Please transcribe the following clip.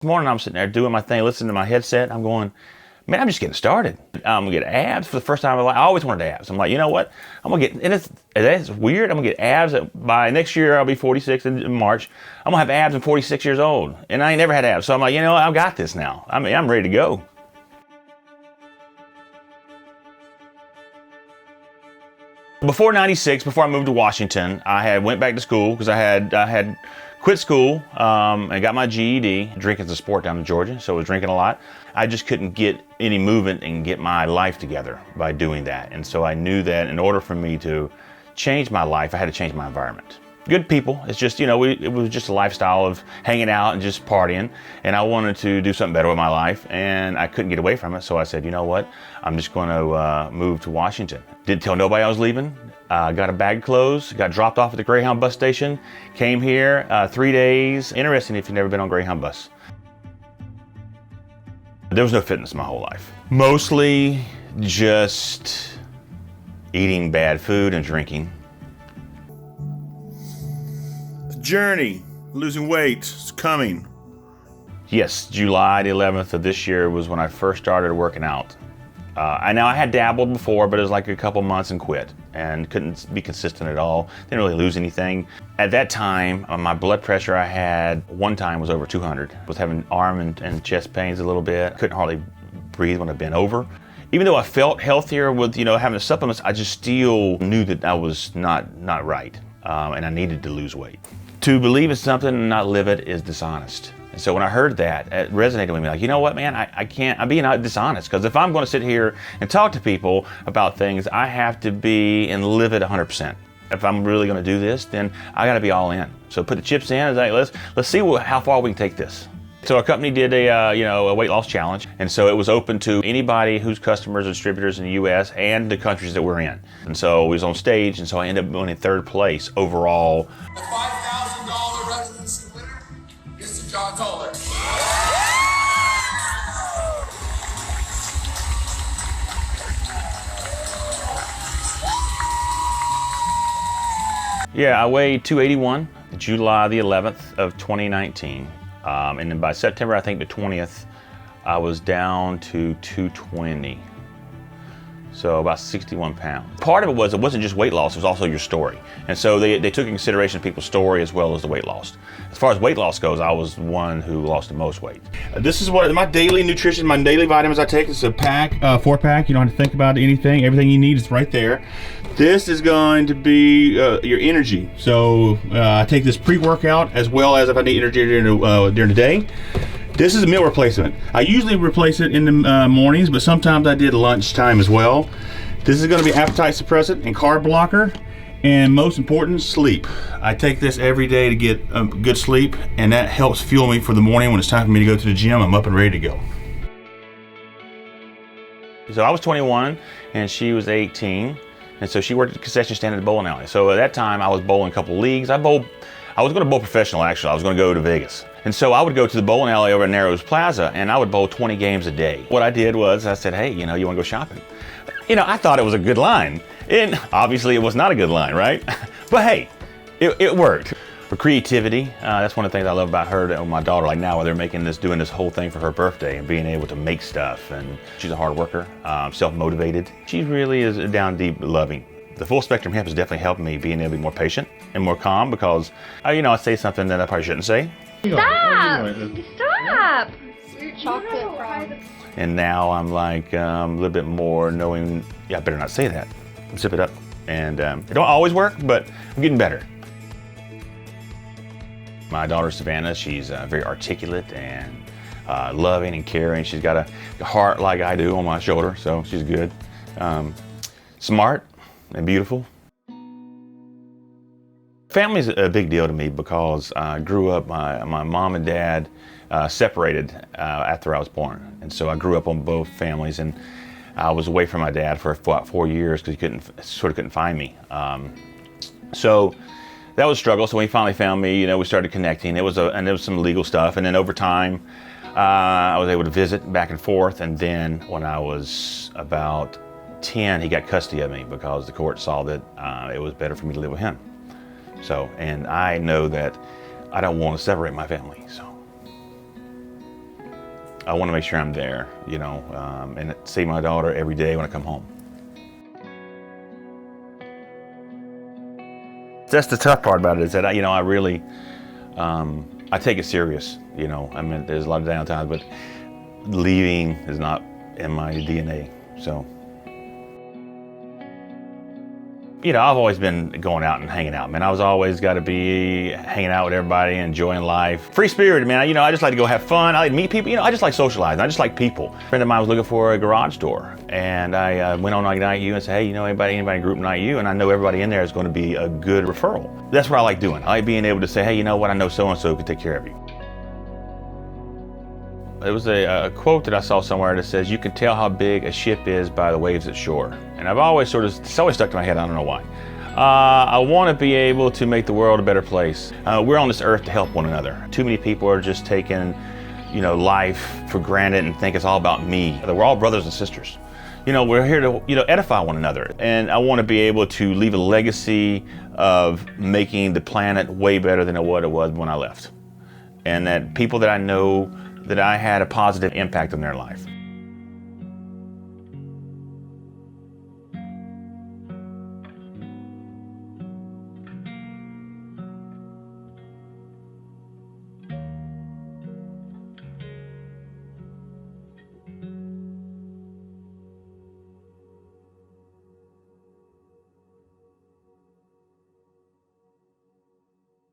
This morning I'm sitting there doing my thing, listening to my headset. I'm going, man, I'm just getting started. I'm gonna get abs for the first time in my life. I always wanted abs. I'm like, you know what? I'm gonna get, and it's weird. I'm gonna get abs by next year. I'll be 46 in March. I'm gonna have abs at 46 years old, and I ain't never had abs. So I'm like, you know what? I've got this now. I mean, I'm ready to go. Before '96, before I moved to Washington, I went back to school because I had quit school and got my GED. Drinking's a sport down in Georgia, so I was drinking a lot. I just couldn't get any movement and get my life together by doing that. And so I knew that in order for me to change my life, I had to change my environment. Good people, it's just, it was just a lifestyle of hanging out and just partying. And I wanted to do something better with my life, and I couldn't get away from it. So I said, you know what? I'm just going to move to Washington. Didn't tell nobody I was leaving. Got a bag of clothes, got dropped off at the Greyhound bus station, came here 3 days. Interesting if you've never been on Greyhound bus. There was no fitness my whole life. Mostly just eating bad food and drinking. The journey, losing weight, is coming. Yes, July the 11th of this year was when I first started working out. I had dabbled before, but it was like a couple months and quit and couldn't be consistent at all. Didn't really lose anything. At that time, my blood pressure I had one time was over 200. I was having arm and chest pains a little bit. Couldn't hardly breathe when I bent over. Even though I felt healthier with having the supplements, I just still knew that I was not right, and I needed to lose weight. To believe in something and not live it is dishonest. And so when I heard that, it resonated with me. Like, you know what, man, I can't, I'm being dishonest. Because if I'm going to sit here and talk to people about things, I have to be and live it 100%. If I'm really going to do this, then I got to be all in. So put the chips in. And like, let's see how far we can take this. So our company did a weight loss challenge, and so it was open to anybody who's customers or distributors in the U.S. and the countries that we're in. And so we was on stage, and so I ended up winning third place overall. The $5,000 residency winner is to John Toler. Yeah, I weighed 281, July the 11th of 2019. And then by September, I think the 20th, I was down to 220. So about 61 pounds. Part of it wasn't just weight loss, it was also your story. And so they took into consideration people's story as well as the weight loss. As far as weight loss goes, I was one who lost the most weight. This is what my daily nutrition, my daily vitamins I take. It's a pack, 4-pack. You don't have to think about anything. Everything you need is right there. This is going to be your energy. So I take this pre-workout as well as if I need energy during the day. This is a meal replacement. I usually replace it in the mornings, but sometimes I did lunchtime as well. This is going to be appetite suppressant and carb blocker, and most important, sleep. I take this every day to get good sleep, and that helps fuel me for the morning when it's time for me to go to the gym. I'm up and ready to go. So I was 21 and she was 18, and so she worked at the concession stand at the bowling alley. So at that time I was bowling a couple of leagues. I was going to bowl professional actually. I was going to go to Vegas. And so I would go to the bowling alley over at Narrows Plaza, and I would bowl 20 games a day. What I did was I said, hey, you want to go shopping? I thought it was a good line. And obviously it was not a good line, right? But hey, it worked. For creativity, that's one of the things I love about her and my daughter. Like now they're doing this whole thing for her birthday and being able to make stuff. And she's a hard worker, self-motivated. She really is down deep loving. The full spectrum hemp has definitely helped me being able to be more patient and more calm because, I say something that I probably shouldn't say. Stop! Stop! Chocolate from. And now I'm like a little bit more knowing, I better not say that. Zip it up. And it don't always work, but I'm getting better. My daughter Savannah, she's very articulate and loving and caring. She's got a heart like I do on my shoulder, so she's good. Smart and beautiful. Family's a big deal to me because I grew up, my mom and dad separated after I was born. And so I grew up on both families, and I was away from my dad for about 4 years because he couldn't find me. So that was a struggle. So when he finally found me, we started connecting. There was some legal stuff, and then over time, I was able to visit back and forth. And then when I was about 10, he got custody of me because the court saw that it was better for me to live with him. So, and I know that I don't want to separate my family, so. I want to make sure I'm there, and see my daughter every day when I come home. That's the tough part about it, is that I really, I take it serious. There's a lot of downtime, but leaving is not in my DNA. So, I've always been going out and hanging out, man. I was always got to be hanging out with everybody, enjoying life. Free spirited, man. I just like to go have fun. I like to meet people. I just like socializing. I just like people. A friend of mine was looking for a garage door, and I went on Ignite U and said, hey, anybody in Group Ignite U? And I know everybody in there is going to be a good referral. That's what I like doing. I like being able to say, hey, you know what? I know so-and-so can take care of you. There was a quote that I saw somewhere that says, you can tell how big a ship is by the waves at shore. And I've always it's always stuck to my head, I don't know why. I want to be able to make the world a better place. We're on this earth to help one another. Too many people are just taking, life for granted and think it's all about me. We're all brothers and sisters. We're here to, edify one another. And I want to be able to leave a legacy of making the planet way better than what it was when I left. And that people that I know, that I had a positive impact on their life.